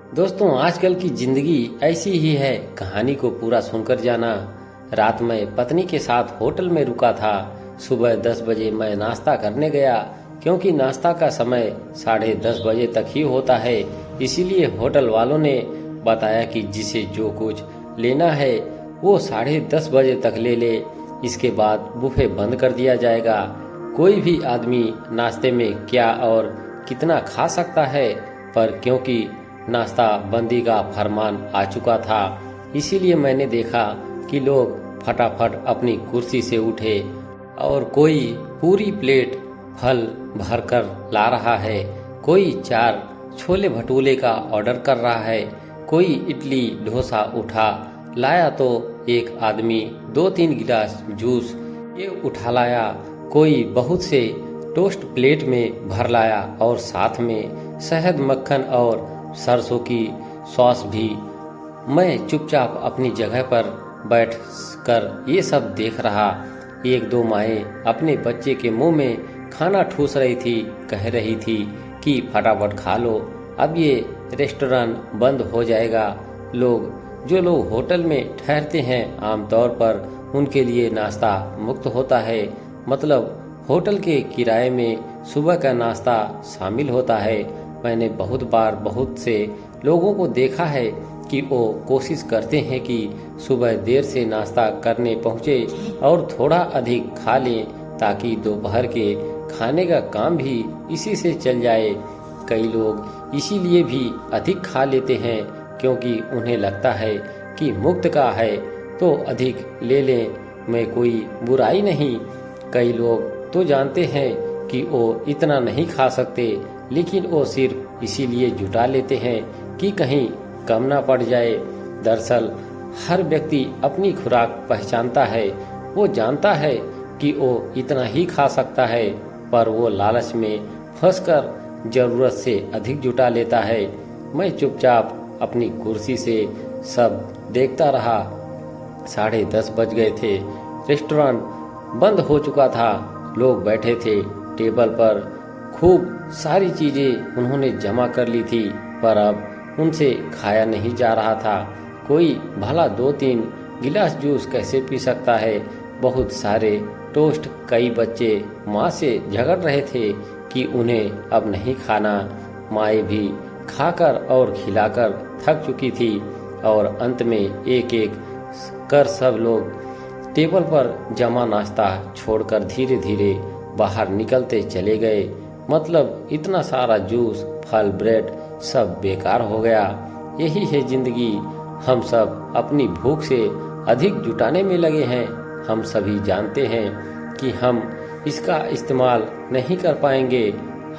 दोस्तों, आजकल की जिंदगी ऐसी ही है, कहानी को पूरा सुनकर जाना। रात में पत्नी के साथ होटल में रुका था। सुबह 10 बजे मैं नाश्ता करने गया, क्योंकि नाश्ता का समय 10:30 बजे तक ही होता है। इसीलिए होटल वालों ने बताया कि जिसे जो कुछ लेना है वो 10:30 बजे तक ले ले, इसके बाद बुफे बंद कर दिया जाएगा। कोई भी आदमी नाश्ते में क्या और कितना खा सकता है, पर क्योंकि नाश्ता बंदी का फरमान आ चुका था, इसीलिए मैंने देखा कि लोग फटाफट अपनी कुर्सी से उठे और कोई पूरी प्लेट फल भरकर ला रहा है, कोई 4 छोले भटूरे का ऑर्डर कर रहा है, कोई इडली डोसा उठा लाया तो एक आदमी 2-3 गिलास जूस ये उठा लाया, कोई बहुत से टोस्ट प्लेट में भर लाया और साथ में शहद मक्खन और सरसों की सॉस भी। मैं चुपचाप अपनी जगह पर बैठ कर ये सब देख रहा। 1-2 माएँ अपने बच्चे के मुंह में खाना ठूस रही थी, कह रही थी कि फटाफट खा लो, अब ये रेस्टोरेंट बंद हो जाएगा। जो लोग होटल में ठहरते हैं, आमतौर पर उनके लिए नाश्ता मुफ्त होता है, मतलब होटल के किराए में सुबह का नाश्ता शामिल होता है। मैंने बहुत बार बहुत से लोगों को देखा है कि वो कोशिश करते हैं कि सुबह देर से नाश्ता करने पहुँचे और थोड़ा अधिक खा लें, ताकि दोपहर के खाने का काम भी इसी से चल जाए। कई लोग इसीलिए भी अधिक खा लेते हैं, क्योंकि उन्हें लगता है कि मुफ्त का है तो अधिक ले लें, में कोई बुराई नहीं। कई लोग तो जानते हैं कि वो इतना नहीं खा सकते, लेकिन वो सिर्फ इसीलिए जुटा लेते हैं कि कहीं कम ना पड़ जाए। दरअसल हर व्यक्ति अपनी खुराक पहचानता है, वो जानता है कि वो इतना ही खा सकता है, पर वो लालच में फंसकर जरूरत से अधिक जुटा लेता है। मैं चुपचाप अपनी कुर्सी से सब देखता रहा। 10:30 बज गए थे, रेस्टोरेंट बंद हो चुका था, लोग बैठे थे टेबल पर, खूब सारी चीजें उन्होंने जमा कर ली थी, पर अब उनसे खाया नहीं जा रहा था। कोई भला 2-3 गिलास जूस कैसे पी सकता है, बहुत सारे टोस्ट। कई बच्चे माँ से झगड़ रहे थे कि उन्हें अब नहीं खाना। माएँ भी खाकर और खिलाकर थक चुकी थी और अंत में एक एक कर सब लोग टेबल पर जमा नाश्ता छोड़कर धीरे धीरे बाहर निकलते चले गए। मतलब इतना सारा जूस, फल, ब्रेड सब बेकार हो गया। यही है जिंदगी। हम सब अपनी भूख से अधिक जुटाने में लगे हैं। हम सभी जानते हैं कि हम इसका इस्तेमाल नहीं कर पाएंगे।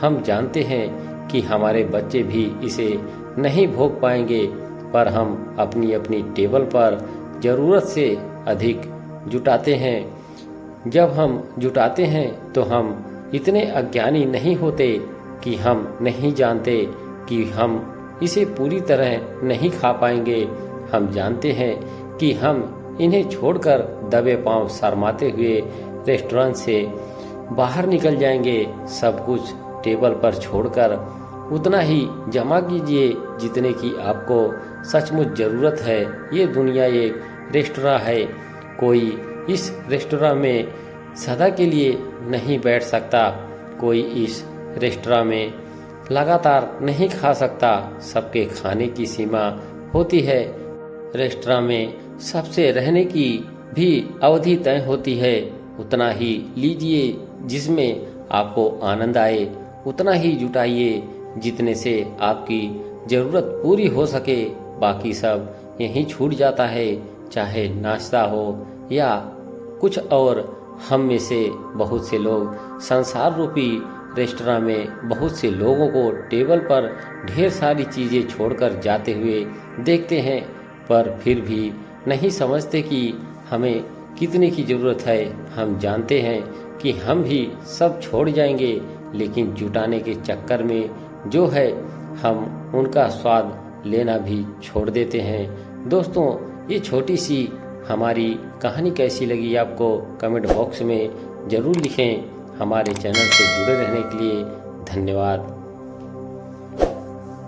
हम जानते हैं कि हमारे बच्चे भी इसे नहीं भोग पाएंगे, पर हम अपनी अपनी टेबल पर जरूरत से अधिक जुटाते हैं। जब हम जुटाते हैं तो हम इतने अज्ञानी नहीं होते कि हम नहीं जानते कि हम इसे पूरी तरह नहीं खा पाएंगे। हम जानते हैं कि हम इन्हें छोड़कर दबे पांव शर्माते हुए रेस्टोरेंट से बाहर निकल जाएंगे। सब कुछ टेबल पर छोड़कर उतना ही जमा कीजिए जितने की आपको सचमुच जरूरत है। ये दुनिया एक रेस्टोरेंट है, कोई इस रेस्टोरेंट में सदा के लिए नहीं बैठ सकता, कोई इस रेस्टोरेंट में लगातार नहीं खा सकता। सबके खाने की सीमा होती है। रेस्टोरेंट में सबसे रहने की भी अवधि तय होती है। उतना ही लीजिए जिसमें आपको आनंद आए, उतना ही जुटाइए जितने से आपकी जरूरत पूरी हो सके। बाकी सब यहीं छूट जाता है, चाहे नाश्ता हो या कुछ और। हम में से बहुत से लोग संसार रूपी रेस्टोरेंट में बहुत से लोगों को टेबल पर ढेर सारी चीजें छोड़कर जाते हुए देखते हैं, पर फिर भी नहीं समझते कि हमें कितने की जरूरत है। हम जानते हैं कि हम भी सब छोड़ जाएंगे, लेकिन जुटाने के चक्कर में जो है हम उनका स्वाद लेना भी छोड़ देते हैं। दोस्तों, ये छोटी सी हमारी कहानी कैसी लगी आपको कमेंट बॉक्स में ज़रूर लिखें। हमारे चैनल से जुड़े रहने के लिए धन्यवाद।